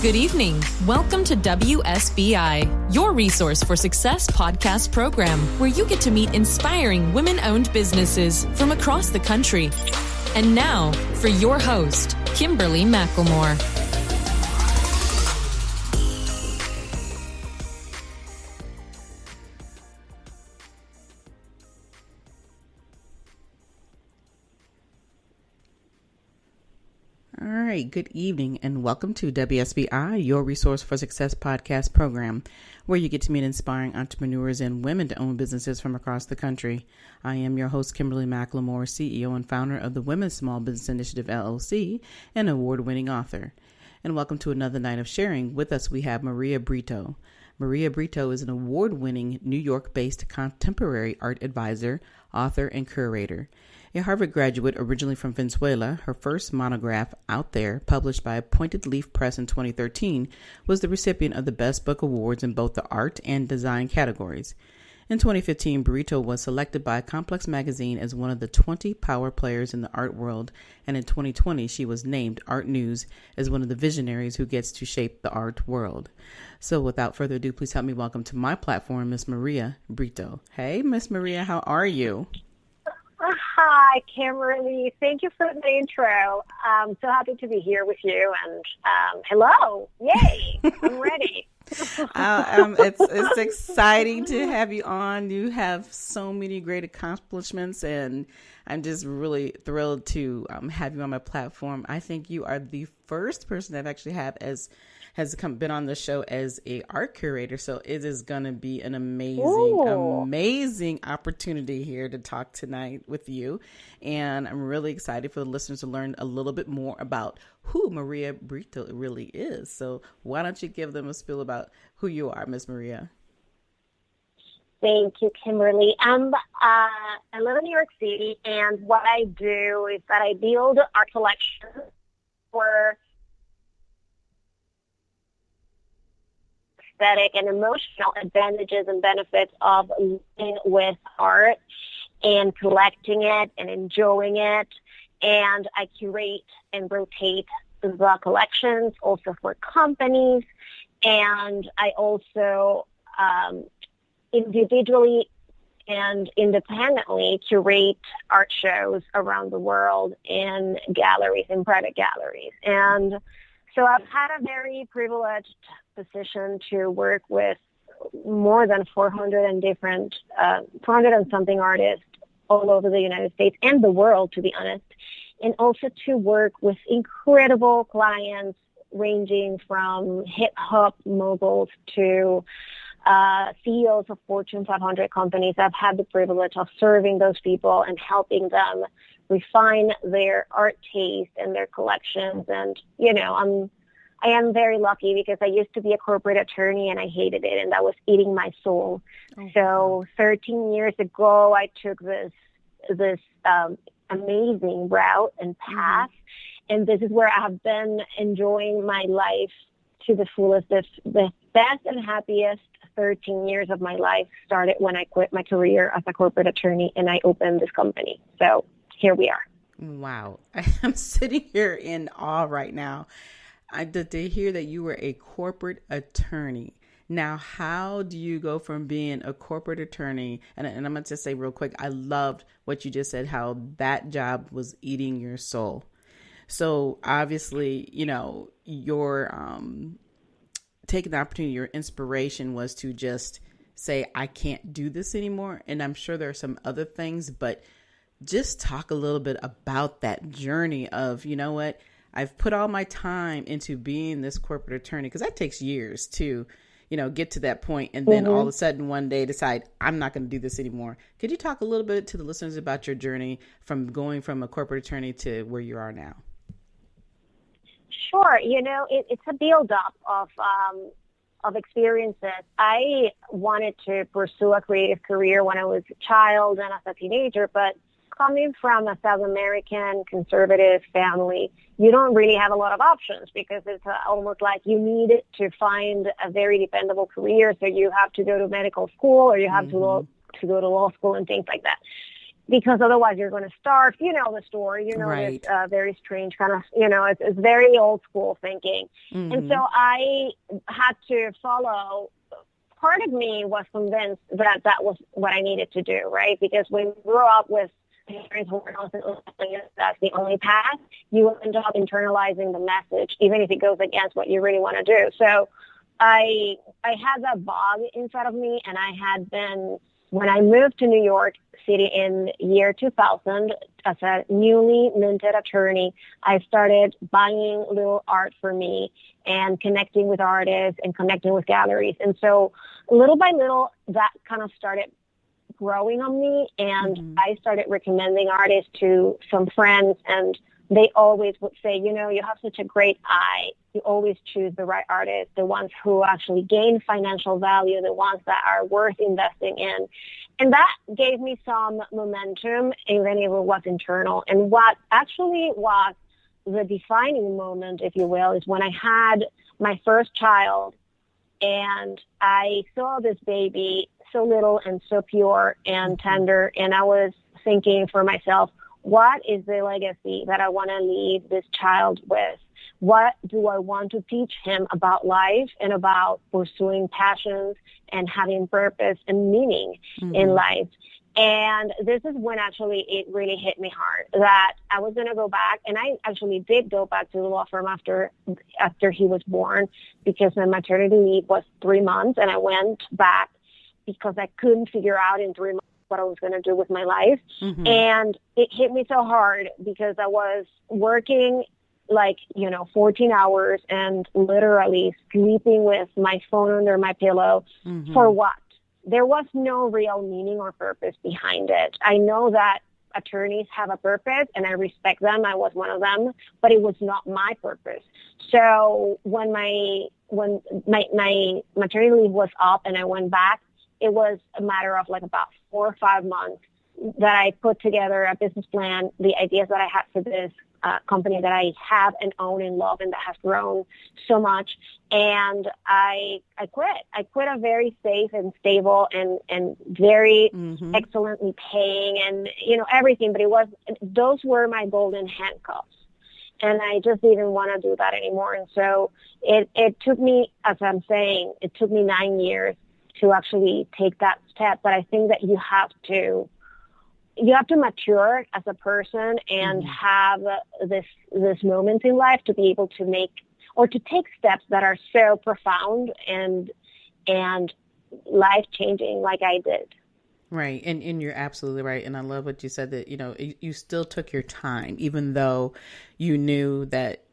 Good evening. Welcome to WSBI, your resource for success podcast program, where you get to meet inspiring women-owned businesses from across the country. And now, for your host, Kimberly McLemore. All right, good evening and welcome to WSBI, your resource for success podcast program, where you get to meet inspiring entrepreneurs and women to own businesses from across the country. I am your host, Kimberly McLemore, CEO and founder of the Women's Small Business Initiative, LLC, and award-winning author. And welcome to another night of sharing. With us, we have Maria Brito. Maria Brito is an award-winning New York-based contemporary art advisor, author, and curator. A Harvard graduate originally from Venezuela, her first monograph, Out There, published by Pointed Leaf Press in 2013, was the recipient of the Best Book Awards in both the art and design categories. In 2015, Brito was selected by Complex Magazine as one of the 20 power players in the art world, and in 2020, she was named ARTNEWS as one of the visionaries who gets to shape the art world. So without further ado, please help me welcome to my platform, Miss Maria Brito. Hey, Miss Maria, how are you? Hi, Kimberly. Thank you for the intro. I'm so happy to be here with you. And hello. Yay. I'm ready. It's exciting to have you on. You have so many great accomplishments, and I'm just really thrilled to have you on my platform. I think you are the first person I've actually had been on the show as a art curator. So it is going to be an amazing opportunity here to talk tonight with you. And I'm really excited for the listeners to learn a little bit more about who Maria Brito really is. So why don't you give them a spiel about who you are, Miss Maria? Thank you, Kimberly. I live in New York City, and what I do is that I build art collections for aesthetic and emotional advantages and benefits of living with art and collecting it and enjoying it. And I curate and rotate the collections also for companies. And I also individually and independently curate art shows around the world in galleries, in private galleries. And so I've had a very privileged position to work with more than 400 and something artists all over the United States and the world, to be honest, and also to work with incredible clients ranging from hip-hop moguls to CEOs of Fortune 500 companies. I've had the privilege of serving those people and helping them refine their art taste and their collections. And, I am very lucky because I used to be a corporate attorney and I hated it, and that was eating my soul. Oh, so 13 years ago, I took this amazing route and path, and this is where I have been enjoying my life to the fullest. The best and happiest 13 years of my life started when I quit my career as a corporate attorney and I opened this company. So here we are. Wow. I'm sitting here in awe right now. To hear that you were a corporate attorney. Now, how do you go from being a corporate attorney? And I'm going to just say real quick, I loved what you just said, how that job was eating your soul. So obviously, your taking the opportunity, your inspiration was to just say, I can't do this anymore. And I'm sure there are some other things, but just talk a little bit about that journey of, you know what? I've put all my time into being this corporate attorney, because that takes years to, get to that point. And then all of a sudden one day decide I'm not going to do this anymore. Could you talk a little bit to the listeners about your journey from going from a corporate attorney to where you are now? Sure. It's a build-up of experiences. I wanted to pursue a creative career when I was a child and as a teenager, but coming from a South American conservative family, you don't really have a lot of options because it's almost like you need to find a very dependable career. So you have to go to medical school or you have to go to law school and things like that. because otherwise you're going to starve. You know the story. You know Right. this very strange kind of, it's very old school thinking. Mm-hmm. And so I had to follow. Part of me was convinced that that was what I needed to do, right? Because when you grow up with parents who are constantly telling you that's the only path, you end up internalizing the message, even if it goes against what you really want to do. So I had that bug inside of me, and I had been, when I moved to New York City in year 2000 as a newly minted attorney, I started buying little art for me and connecting with artists and connecting with galleries. And so little by little, that kind of started growing on me, and I started recommending artists to some friends, and they always would say, you have such a great eye. You always choose the right artists, the ones who actually gain financial value, the ones that are worth investing in. And that gave me some momentum, even if it was internal. And what actually was the defining moment, if you will, is when I had my first child, and I saw this baby so little and so pure and tender, and I was thinking for myself, what is the legacy that I want to leave this child with? What do I want to teach him about life and about pursuing passions and having purpose and meaning in life? And this is when actually it really hit me hard that I was going to go back. And I actually did go back to the law firm after he was born, because my maternity leave was 3 months, and I went back because I couldn't figure out in 3 months what I was going to do with my life. And it hit me so hard because I was working 14 hours and literally sleeping with my phone under my pillow. For what? There was no real meaning or purpose behind it. I know that attorneys have a purpose, and I respect them. I was one of them, but it was not my purpose. So when my maternity leave was up and I went back, it was a matter of about 4 or 5 months that I put together a business plan, the ideas that I had for this company that I have and own and love and that has grown so much. And I quit. I quit a very safe and stable and very excellently paying and, everything. But those were my golden handcuffs. And I just didn't want to do that anymore. And so it took me, as I'm saying, it took me 9 years to actually take that step. But I think that you have to mature as a person and have this moment in life to be able to make or to take steps that are so profound and life-changing like I did. Right. And you're absolutely right. And I love what you said that, you still took your time, even though you knew that,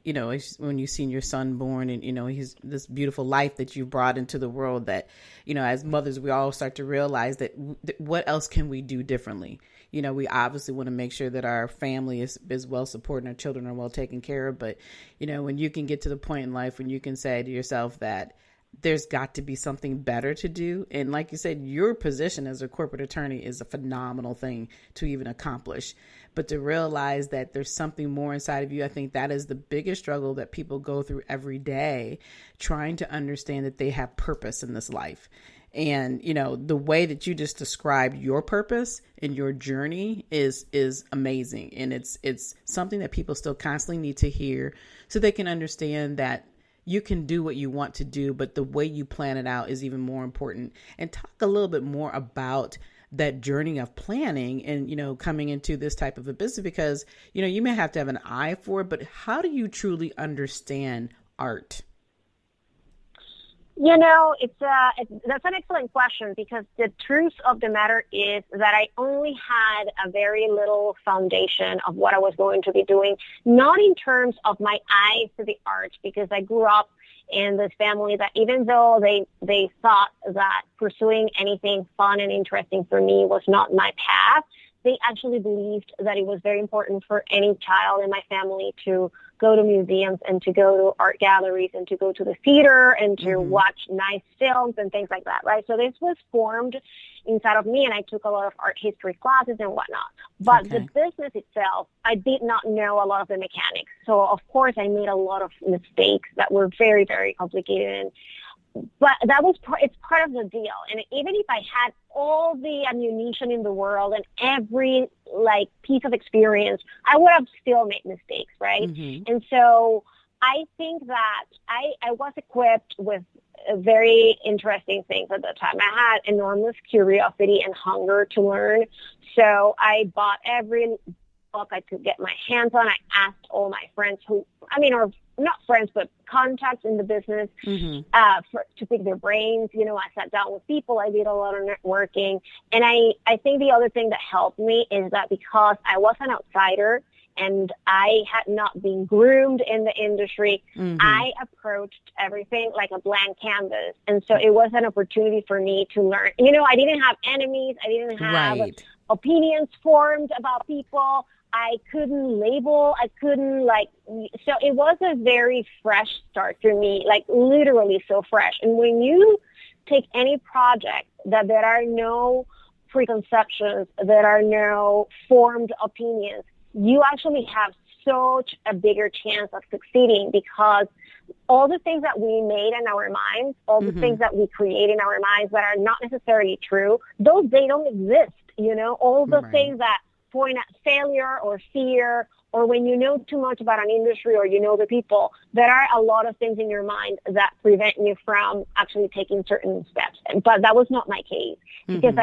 when you seen your son born and, he's this beautiful life that you brought into the world that, as mothers, we all start to realize that what else can we do differently? We obviously want to make sure that our family is well supported and our children are well taken care of. But, when you can get to the point in life when you can say to yourself that there's got to be something better to do. And like you said, your position as a corporate attorney is a phenomenal thing to even accomplish. But to realize that there's something more inside of you, I think that is the biggest struggle that people go through every day, trying to understand that they have purpose in this life. And, the way that you just described your purpose and your journey is amazing. And it's something that people still constantly need to hear so they can understand that you can do what you want to do, but the way you plan it out is even more important. And talk a little bit more about that journey of planning and, coming into this type of a business, because, you may have to have an eye for it, but how do you truly understand art? That's an excellent question, because the truth of the matter is that I only had a very little foundation of what I was going to be doing, not in terms of my eye for the art, because I grew up in this family that even though they thought that pursuing anything fun and interesting for me was not my path, they actually believed that it was very important for any child in my family to go to museums and to go to art galleries and to go to the theater and to watch nice films and things like that, right? So this was formed inside of me, and I took a lot of art history classes and whatnot. But the business itself, I did not know a lot of the mechanics. So, of course, I made a lot of mistakes that were very, very complicated. but it's part of the deal. And even if I had all the ammunition in the world and every like piece of experience, I would have still made mistakes, right? Mm-hmm. And so I think that I was equipped with very interesting things at the time. I had enormous curiosity and hunger to learn. So I bought every book I could get my hands on. I asked all my friends or not friends, but contacts in the business to pick their brains. You know, I sat down with people. I did a lot of networking. And I think the other thing that helped me is that because I was an outsider and I had not been groomed in the industry, I approached everything like a blank canvas. And so it was an opportunity for me to learn. You know, I didn't have enemies. I didn't have opinions formed about people. I couldn't label. I couldn't so it was a very fresh start for me, like literally so fresh. And when you take any project that there are no preconceptions, there are no formed opinions, you actually have such a bigger chance of succeeding because all the things that we made in our minds, all the things that we create in our minds that are not necessarily true, they don't exist, you know, all the things that point at failure or fear, or when you know too much about an industry or you know the people, there are a lot of things in your mind that prevent you from actually taking certain steps. But that was not my case because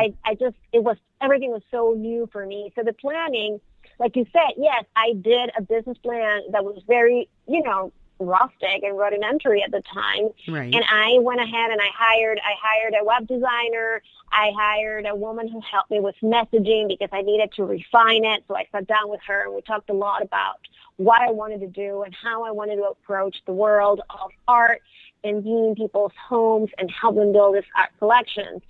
everything was so new for me. So the planning, like you said, yes, I did a business plan that was very, you know, rustic and rudimentary at the time. Right. And I went ahead and I hired a web designer. I hired a woman who helped me with messaging because I needed to refine it. So I sat down with her and we talked a lot about what I wanted to do and how I wanted to approach the world of art and being in people's homes and help them build this art collection.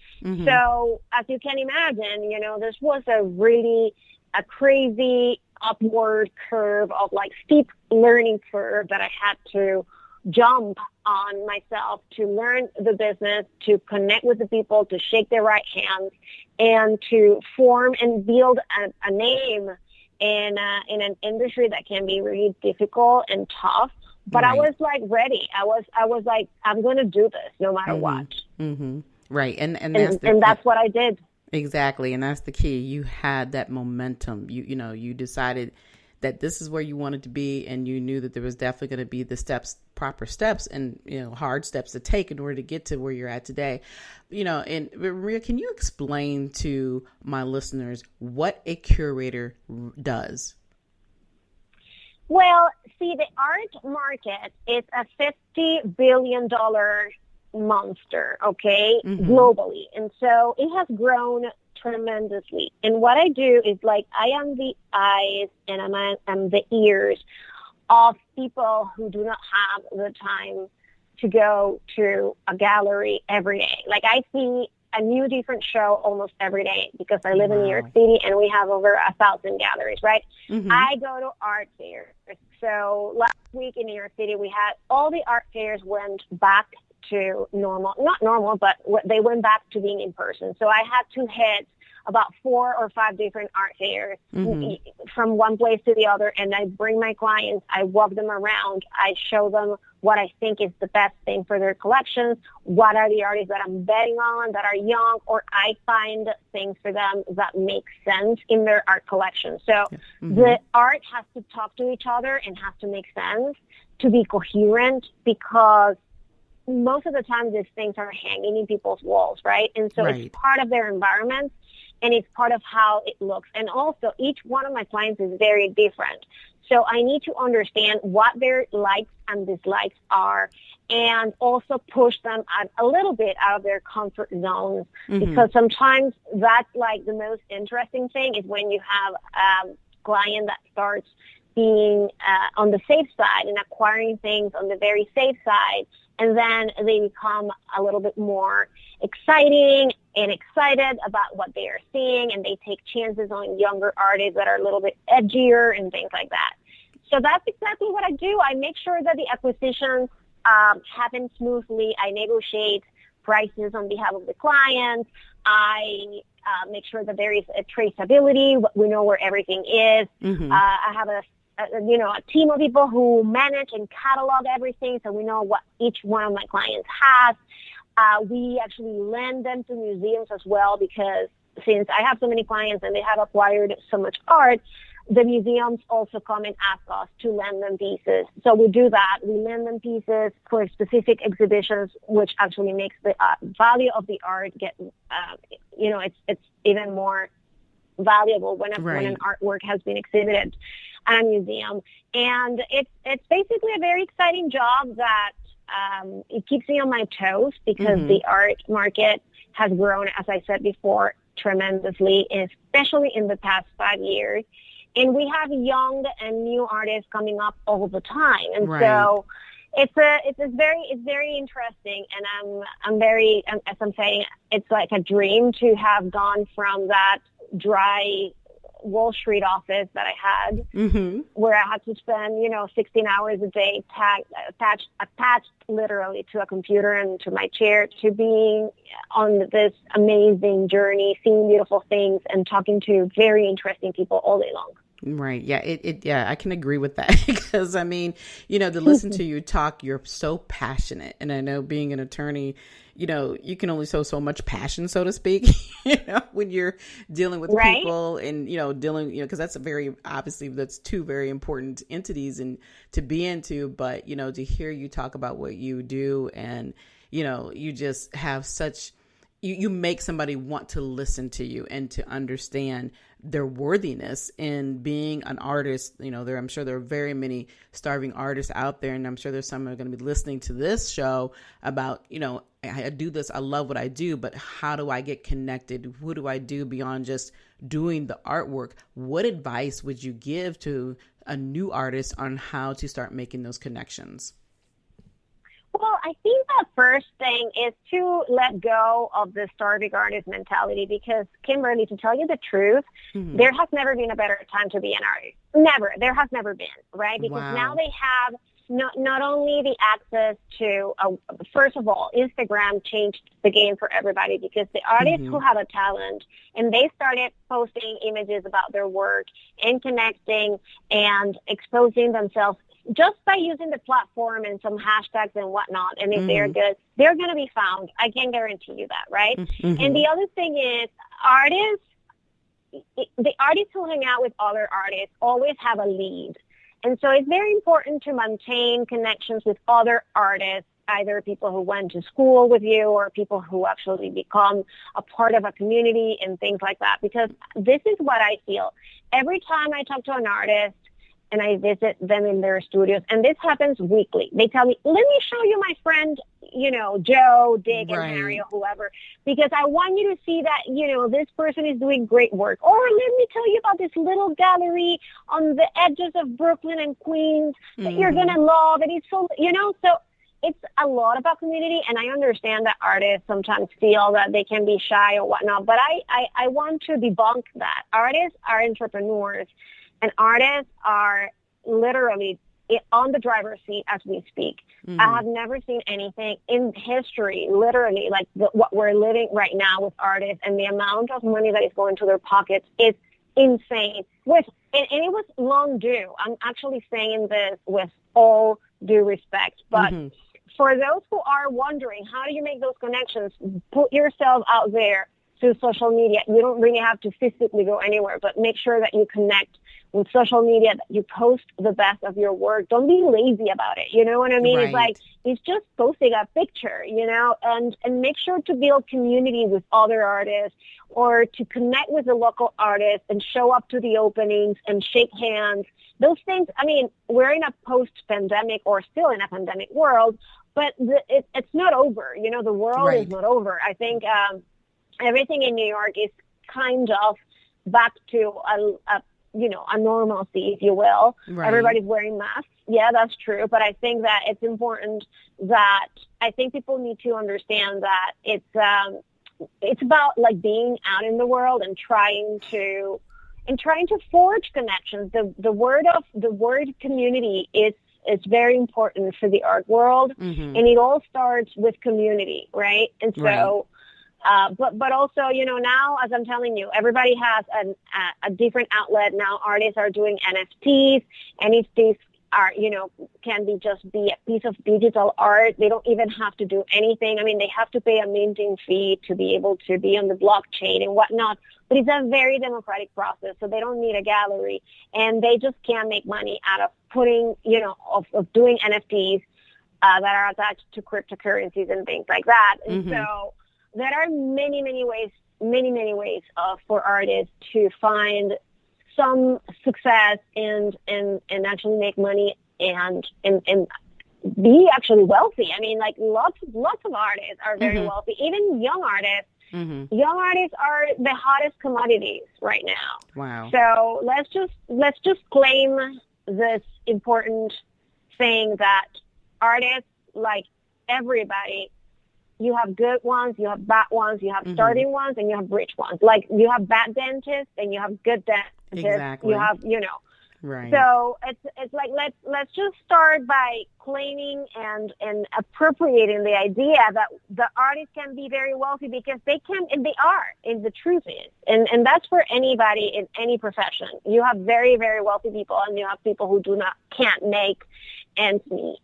So as you can imagine, you know, this was a crazy upward curve of like steep learning curve that I had to jump on myself to learn the business, to connect with the people, to shake their right hands, and to form and build a name in an industry that can be really difficult and tough. But I was like ready. I was like, I'm going to do this no matter what. Right. And that's what I did. Exactly. And that's the key. You had that momentum. You decided that this is where you wanted to be, and you knew that there was definitely going to be the proper steps and, you know, hard steps to take in order to get to where you're at today. You know, and Maria, can you explain to my listeners what a curator does? Well, see, the art market is a $50 billion monster, okay, globally. And so it has grown tremendously. And what I do is like I am the eyes and I'm the ears of people who do not have the time to go to a gallery every day. Like I see a new different show almost every day because I live in New York City and we have over 1,000 galleries, right? I go to art fairs. So last week in New York City, we had all the art fairs went back to normal, not normal, but they went back to being in person. So I had to hit about 4 or 5 different art fairs from one place to the other. And I bring my clients, I walk them around, I show them what I think is the best thing for their collections, what are the artists that I'm betting on that are young, or I find things for them that make sense in their art collection. So the art has to talk to each other and has to make sense to be coherent because most of the time these things are hanging in people's walls, right? And so it's part of their environment and it's part of how it looks. And also each one of my clients is very different. So I need to understand what their likes and dislikes are and also push them a little bit out of their comfort zones because sometimes that's like the most interesting thing is when you have a client that starts being on the safe side and acquiring things on the very safe side. And then they become a little bit more exciting and excited about what they are seeing. And they take chances on younger artists that are a little bit edgier and things like that. So that's exactly what I do. I make sure that the acquisitions happen smoothly. I negotiate prices on behalf of the clients. I make sure that there is a traceability. We know where everything is. I have a team of people who manage and catalog everything so we know what each one of my clients has. We actually lend them to museums as well, because since I have so many clients and they have acquired so much art, the museums also come and ask us to lend them pieces. So we do that. We lend them pieces for specific exhibitions, which actually makes the value of the art get, it's even more valuable when an artwork has been exhibited at a museum. And it's basically a very exciting job that it keeps me on my toes, because the art market has grown, as I said before, tremendously, especially in the past 5 years. And we have young and new artists coming up all the time. And so it's very interesting. And I'm very, as I'm saying, it's like a dream to have gone from that dry Wall Street office that I had, where I had to spend, 16 hours a day attached literally to a computer and to my chair, to being on this amazing journey, seeing beautiful things and talking to very interesting people all day long. Right. Yeah. I can agree with that, because I mean, to listen to you talk, you're so passionate. And I know, being an attorney, you can only show so much passion, so to speak, when you're dealing with people and, because that's that's two very important entities and to be into. But, to hear you talk about what you do, and, you just have such, you make somebody want to listen to you and to understand their worthiness in being an artist. I'm sure there are very many starving artists out there, and I'm sure there's some who are going to be listening to this show about, I do this, I love what I do, but how do I get connected? What do I do beyond just doing the artwork? What advice would you give to a new artist on how to start making those connections? Well, I think the first thing is to let go of the starving artist mentality, because, Kimberly, to tell you the truth, there has never been a better time to be an artist. Never. There has never been, right? Because now they have not only the access to, first of all, Instagram changed the game for everybody, because the artists who have a talent, and they started posting images about their work and connecting and exposing themselves just by using the platform and some hashtags and whatnot. And if they're good, they're going to be found. I can guarantee you that, right? And the other thing is, the artists who hang out with other artists always have a lead. And so it's very important to maintain connections with other artists, either people who went to school with you or people who actually become a part of a community and things like that. Because this is what I feel. Every time I talk to an artist, and I visit them in their studios, and this happens weekly, they tell me, let me show you my friend, Joe, Dick, and Harry, or whoever, because I want you to see that, this person is doing great work. Or let me tell you about this little gallery on the edges of Brooklyn and Queens that you're going to love. And it's so, so it's a lot about community. And I understand that artists sometimes feel that they can be shy or whatnot, but I want to debunk that. Artists are entrepreneurs. And artists are literally on the driver's seat as we speak. I have never seen anything in history, literally, like what we're living right now with artists, and the amount of money that is going to their pockets is insane. And it was long due. I'm actually saying this with all due respect. But for those who are wondering, how do you make those connections? Put yourself out there through social media. You don't really have to physically go anywhere, but make sure that you connect with social media, that you post the best of your work. Don't be lazy about it. You know what I mean? Right. It's just posting a picture, and make sure to build community with other artists, or to connect with the local artists and show up to the openings and shake hands. Those things, I mean, we're in a post-pandemic, or still in a pandemic world, but it's not over. The world is not over. I think everything in New York is kind of back to a normalcy, if you will. Right. Everybody's wearing masks. Yeah, that's true. But I think that it's important that I think people need to understand that it's about like being out in the world and trying to forge connections. The word community is very important for the art world, and it all starts with community, right? And so. But also, now, as I'm telling you, everybody has a different outlet. Now artists are doing NFTs, and if these are, can be a piece of digital art. They don't even have to do anything. I mean, they have to pay a minting fee to be able to be on the blockchain and whatnot, but it's a very democratic process, so they don't need a gallery, and they just can't make money out of putting, of doing NFTs that are attached to cryptocurrencies and things like that. And so there are many, many ways for artists to find some success and actually make money and be actually wealthy. I mean, like lots of artists are very wealthy, even young artists. Young artists are the hottest commodities right now. Wow. So let's just claim this important thing that artists, like everybody, you have good ones, you have bad ones, you have starting ones, and you have rich ones. Like you have bad dentists and you have good dentists. Exactly. You have, Right. So it's like let's just start by claiming and appropriating the idea that the artists can be very wealthy, because they can, and they are. And the truth is, and that's for anybody in any profession. You have very, very wealthy people, and you have people who can't make ends meet.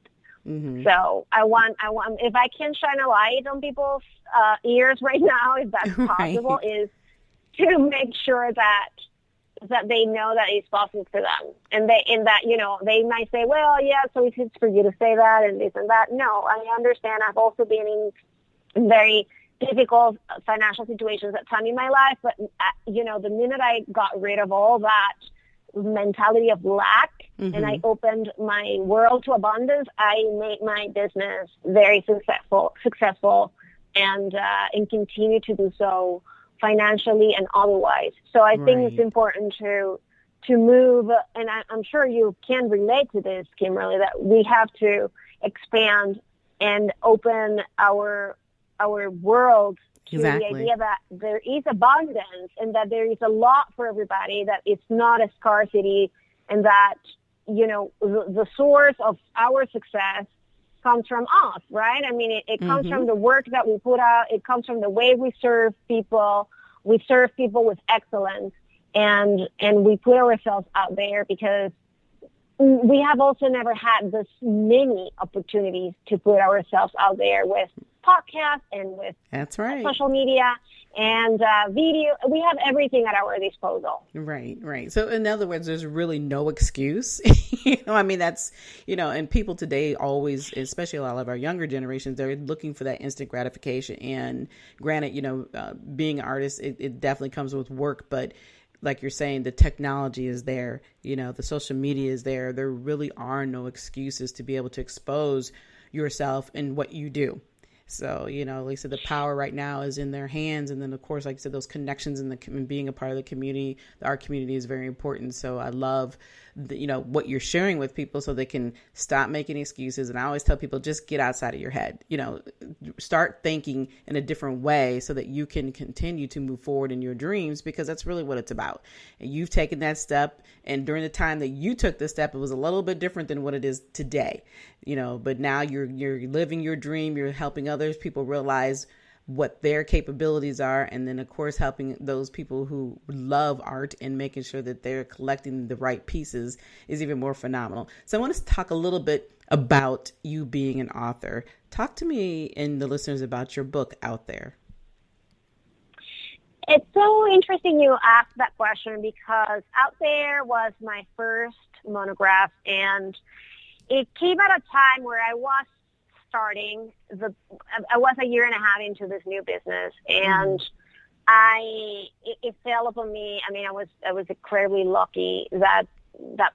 So I want, if I can shine a light on people's ears right now, if that's possible, is to make sure that they know that it's possible for them, and they might say, well, yeah, so it's for you to say that and this and that. No, I understand. I've also been in very difficult financial situations at time in my life, but the minute I got rid of all that mentality of lack and I opened my world to abundance, I made my business very successful and continue to do so financially and otherwise. So I think it's important to move, and I'm sure you can relate to this, Kimberly, that we have to expand and open our world to the idea that there is abundance and that there is a lot for everybody, that it's not a scarcity, and that, the source of our success comes from us, right? I mean, it comes from the work that we put out. It comes from the way we serve people. We serve people with excellence, and we put ourselves out there because we have also never had this many opportunities to put ourselves out there with podcasts and with social media and video. We have everything at our disposal. Right. So in other words, there's really no excuse. I mean, that's, and people today always, especially a lot of our younger generations, they're looking for that instant gratification. And granted, being an artist, it definitely comes with work, but like you're saying, the technology is there, the social media is there. There really are no excuses to be able to expose yourself and what you do. So, like I said, the power right now is in their hands. And then, of course, like I said, those connections and being a part of the community, the art community is very important. So I love, what you're sharing with people so they can stop making excuses. And I always tell people, just get outside of your head, start thinking in a different way so that you can continue to move forward in your dreams, because that's really what it's about. And you've taken that step. And during the time that you took the step, it was a little bit different than what it is today, but now you're living your dream. You're helping others. People realize what their capabilities are. And then, of course, helping those people who love art and making sure that they're collecting the right pieces is even more phenomenal. So I want to talk a little bit about you being an author. Talk to me and the listeners about your book out there. It's so interesting you asked that question, because Out There was my first monograph, and it came at a time where I was starting. I was a year and a half into this new business, and it fell upon me. I mean, I was incredibly lucky that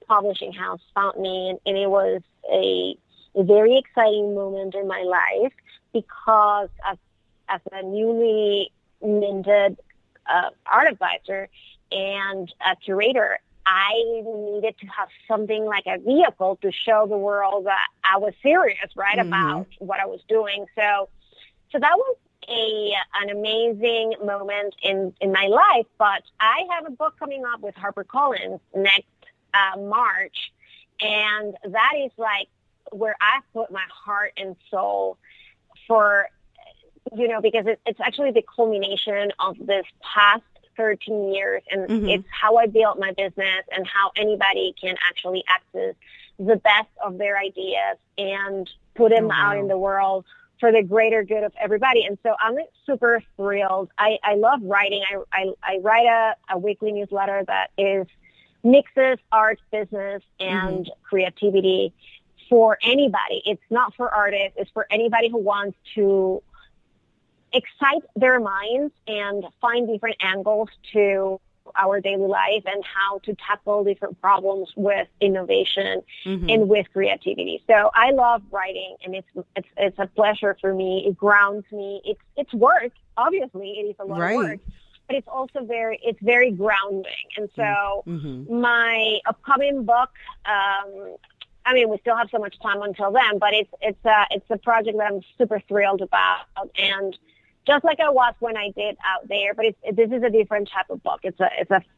publishing house found me, and it was a very exciting moment in my life, because as a newly minted art advisor and a curator, I needed to have something like a vehicle to show the world that I was serious, right, about what I was doing. So that was an amazing moment in my life. But I have a book coming up with HarperCollins next March, and that is like where I put my heart and soul for, because it's actually the culmination of this past 13 years, and it's how I built my business and how anybody can actually access the best of their ideas and put them out in the world for the greater good of everybody. And so I'm super thrilled. I love writing. I write a weekly newsletter that mixes art, business, and creativity for anybody. It's not for artists. It's for anybody who wants to excite their minds and find different angles to our daily life and how to tackle different problems with innovation and with creativity. So I love writing, and it's a pleasure for me. It grounds me. It's work. Obviously, it is a lot of work, but it's also very grounding. And so my upcoming book, I mean, we still have so much time until then, but it's a project that I'm super thrilled about, and just like I was when I did Out There, but this is a different type of book. It's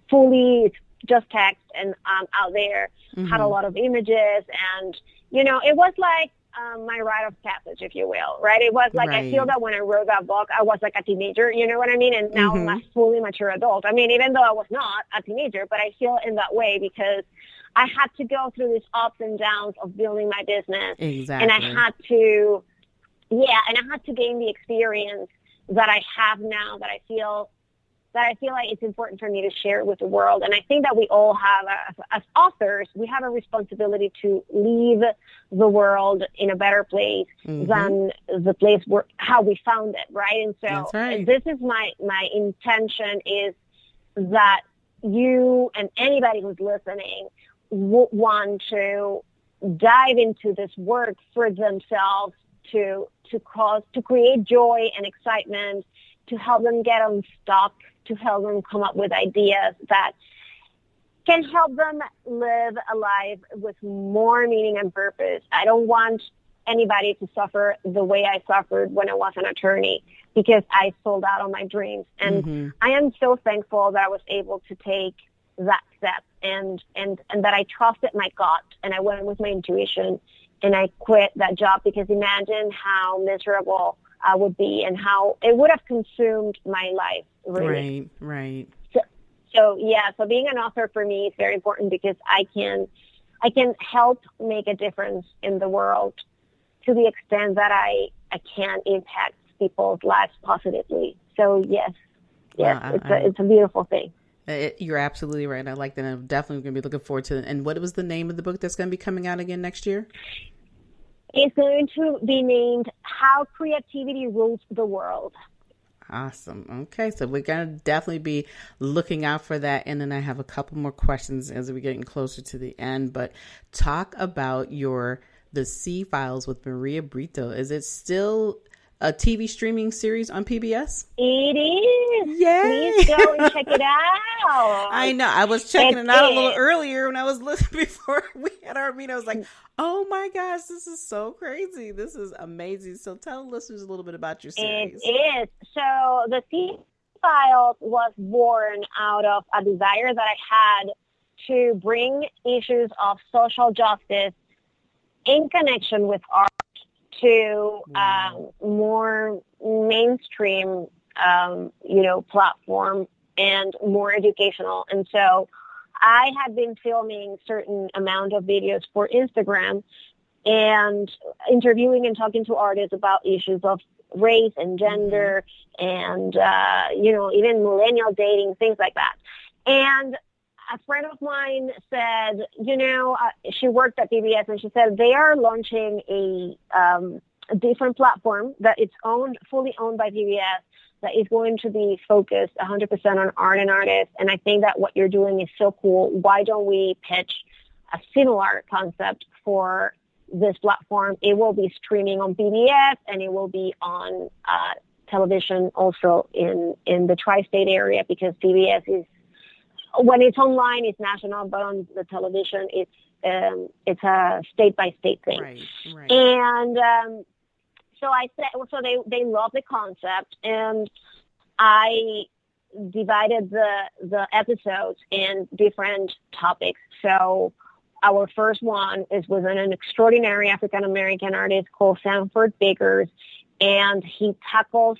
fully just text, and Out There had a lot of images, and it was like my rite of passage, if you will, right? It was like I feel that when I wrote that book, I was like a teenager, you know what I mean? And now I'm a fully mature adult. I mean, even though I was not a teenager, but I feel in that way because I had to go through these ups and downs of building my business, and I had to gain the experience that I have now, that I feel like it's important for me to share with the world. And I think that we all have, as authors, we have a responsibility to leave the world in a better place than the place how we found it, right? And so this is my intention, is that you and anybody who's listening want to dive into this work for themselves, to create joy and excitement, to help them get unstuck, to help them come up with ideas that can help them live a life with more meaning and purpose. I don't want anybody to suffer the way I suffered when I was an attorney, because I sold out on my dreams. And I am so thankful that I was able to take that step and that I trusted my gut and I went with my intuition. And I quit that job, because imagine how miserable I would be and how it would have consumed my life. Really. Right. So being an author for me is very important, because I can help make a difference in the world to the extent that I can impact people's lives positively. So yes, it's a beautiful thing. You're absolutely right. I like that. I'm definitely going to be looking forward to it. And what was the name of the book that's going to be coming out again next year? It's going to be named How Creativity Rules the World. Awesome. Okay. So we're going to definitely be looking out for that. And then I have a couple more questions as we're getting closer to the end. But talk about the C Files with Maria Brito. Is it still a TV streaming series on PBS? It is. Yay. Please go and check it out. I know. I was checking it out a little earlier when I was listening before we had our meeting. I was like, oh my gosh, this is so crazy. This is amazing. So tell listeners a little bit about your series. It is. So the C Files was born out of a desire that I had to bring issues of social justice in connection with art to more mainstream, platform and more educational. And so I had been filming certain amount of videos for Instagram and interviewing and talking to artists about issues of race and gender and, even millennial dating, things like that. And a friend of mine said, she worked at PBS, and she said they are launching a different platform that it's fully owned by PBS, that is going to be focused 100% on art and artists. And I think that what you're doing is so cool. Why don't we pitch a similar concept for this platform? It will be streaming on PBS, and it will be on television also in the tri-state area, because PBS is, when it's online, it's national, but on the television, it's a state-by-state thing. Right. And so I said, so they love the concept, and I divided the episodes in different topics. So our first one is with an extraordinary African-American artist called Sanford Biggers, and he tackles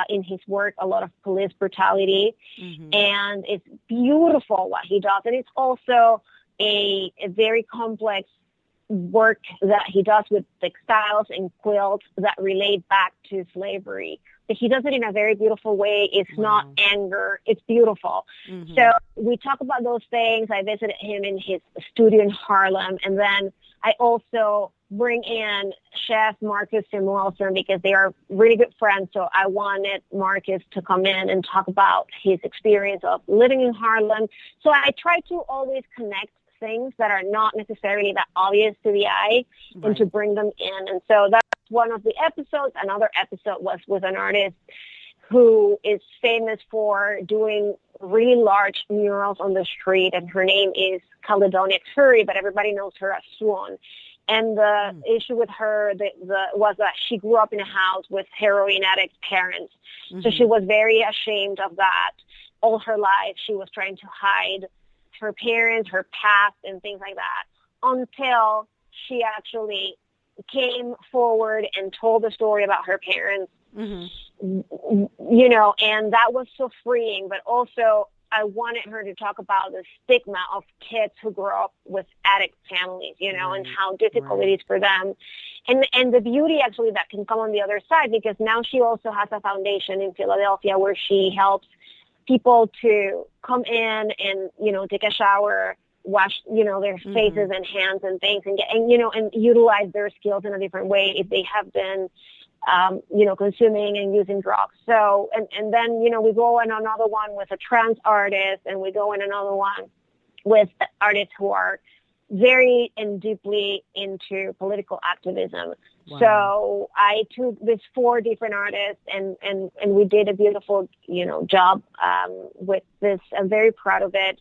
in his work a lot of police brutality, and it's beautiful what he does. And it's also a very complex work that he does with textiles and quilts that relate back to slavery. But he does it in a very beautiful way. It's not anger. It's beautiful. Mm-hmm. So we talk about those things. I visited him in his studio in Harlem. And then I also bring in Chef Marcus Samuelson because they are really good friends. So I wanted Marcus to come in and talk about his experience of living in Harlem. So I try to always connect things that are not necessarily that obvious to the eye and to bring them in. And so that's one of the episodes. Another episode was with an artist who is famous for doing really large murals on the street, and her name is Caledonia Curry, but everybody knows her as Swan. And the issue with her was that she grew up in a house with heroin addict parents. Mm-hmm. So she was very ashamed of that. All her life, she was trying to hide her parents, her past, and things like that, until she actually came forward and told the story about her parents, you know, and that was so freeing. But also, I wanted her to talk about the stigma of kids who grow up with addict families, you know, and how difficult it is for them. And the beauty actually that can come on the other side, because now she also has a foundation in Philadelphia where she helps people to come in and, you know, take a shower, wash, you know, their faces and hands and things, and you know, and utilize their skills in a different way if they have been, you know, consuming and using drugs. So, and then, you know, we go in another one with a trans artist, and we go in another one with artists who are very and deeply into political activism. Wow. So I took these 4 different artists and we did a beautiful, you know, job with this. I'm very proud of it.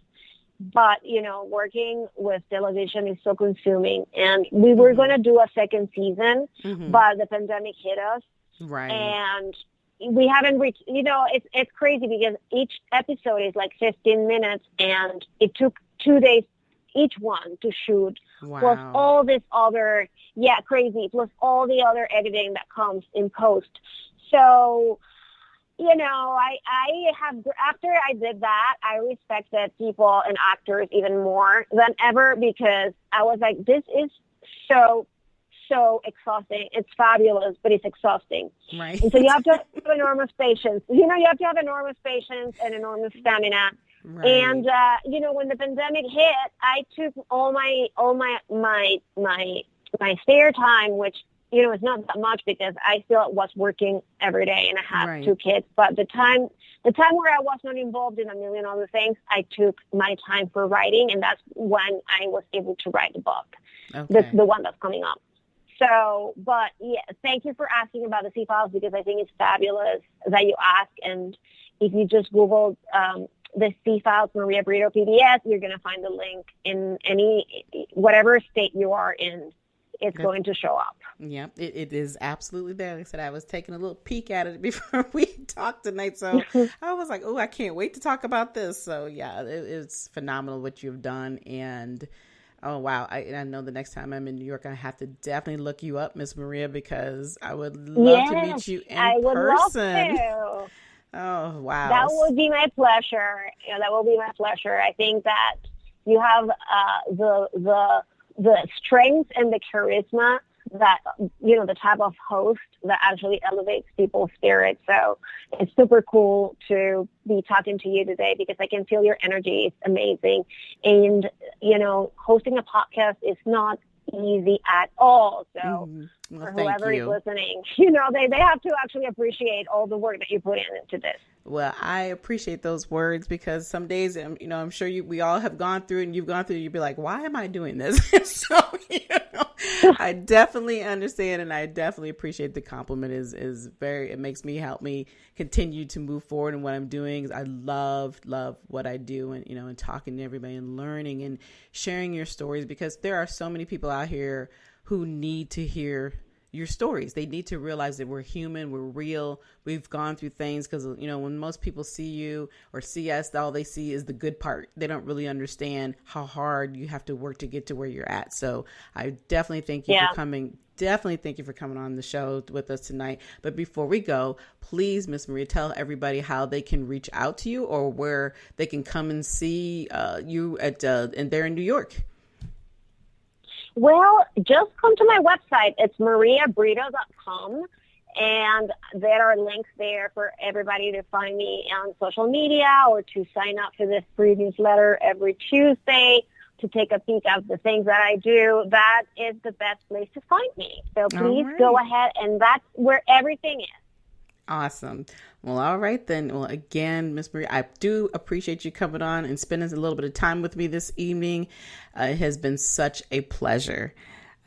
But, you know, working with television is so consuming. And we were going to do a second season, but the pandemic hit us. Right. And we haven't reached, you know, it's crazy because each episode is like 15 minutes and it took 2 days each one to shoot, plus all this other, crazy, plus all the other editing that comes in post. So, you know, I have, after I did that, I respected people and actors even more than ever, because I was like, this is so exhausting. It's fabulous, but it's exhausting. Right. And so you have to have enormous patience. You know, you have to have enormous patience and enormous stamina. Right. And you know, when the pandemic hit, I took all my spare time, which, you know, is not that much because I still was working every day and I have 2 kids. But the time where I was not involved in a million other things, I took my time for writing, and that's when I was able to write the book, the one that's coming up. So, but yeah, thank you for asking about the C files, because I think it's fabulous that you ask. And if you just Google the C files Maria Brito PBS, you're going to find the link in whatever state you are in. It's going to show up. Yeah, it is absolutely there. Like I said, I was taking a little peek at it before we talked tonight. So I was like, oh, I can't wait to talk about this. So yeah, it's phenomenal what you've done. And oh, wow. I know the next time I'm in New York, I have to definitely look you up, Miss Maria, because I would love to meet you in person. I would love to. Oh, wow. That would be my pleasure. Yeah, that will be my pleasure. I think that you have the strength and the charisma that, you know, the type of host that actually elevates people's spirits. So it's super cool to be talking to you today, because I can feel your energy. It's amazing. And, you know, hosting a podcast is not easy at all. So for whoever is listening, you know, they have to actually appreciate all the work that you put into this. Well, I appreciate those words, because some days, you know, I'm sure we all have gone through it, and you've gone through it, you'd be like, why am I doing this? So, you know, I definitely understand, and I definitely appreciate the compliment. It makes me, help me continue to move forward in what I'm doing. I love what I do, and, you know, and talking to everybody and learning and sharing your stories, because there are so many people out here who need to hear your stories. They need to realize that we're human, we're real, we've gone through things, because, you know, when most people see you or see us, all they see is the good part. They don't really understand how hard you have to work to get to where you're at. So I definitely thank you for coming. Definitely thank you for coming on the show with us tonight. But before we go, please, Miss Maria, tell everybody how they can reach out to you, or where they can come and see you and they're in New York. Well, just come to my website. It's mariabrito.com. And there are links there for everybody to find me on social media or to sign up for this free newsletter every Tuesday to take a peek at the things that I do. That is the best place to find me. So please go ahead, and that's where everything is. Awesome. Well, all right then. Well, again, Ms. Maria, I do appreciate you coming on and spending a little bit of time with me this evening. It has been such a pleasure.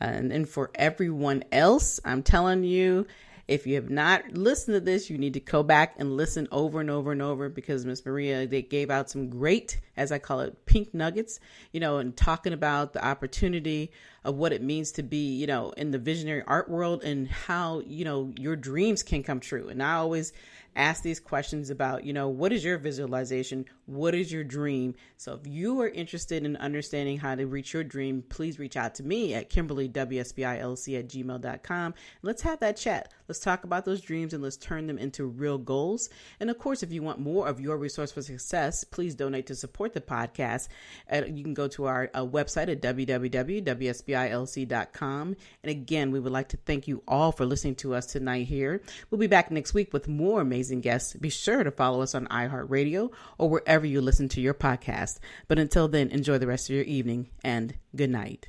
And for everyone else, I'm telling you, if you have not listened to this, you need to go back and listen over and over and over, because Miss Maria, they gave out some great, as I call it, pink nuggets, and talking about the opportunity of what it means to be, in the visionary art world and how, your dreams can come true. And I always ask these questions about, what is your visualization? What is your dream? So if you are interested in understanding how to reach your dream, please reach out to me at KimberlyWSBILC@gmail.com. Let's have that chat. Let's talk about those dreams and let's turn them into real goals. And of course, if you want more of your resource for success, please donate to support the podcast. You can go to our website at www.WSBILC.com. And again, we would like to thank you all for listening to us tonight here. We'll be back next week with more amazing guests. Be sure to follow us on iHeartRadio or wherever you listen to your podcast. But until then, enjoy the rest of your evening and good night.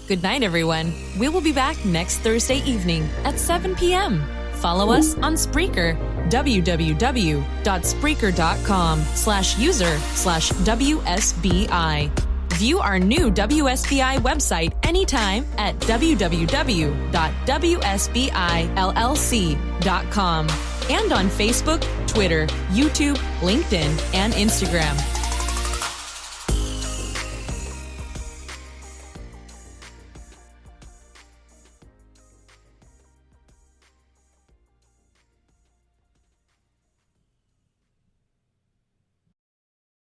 Good night, everyone. We will be back next Thursday evening at 7 p.m. Follow us on Spreaker, www.spreaker.com/user/WSBI. View our new WSBI website anytime at www.WSBILLC.com and on Facebook, Twitter, YouTube, LinkedIn, and Instagram.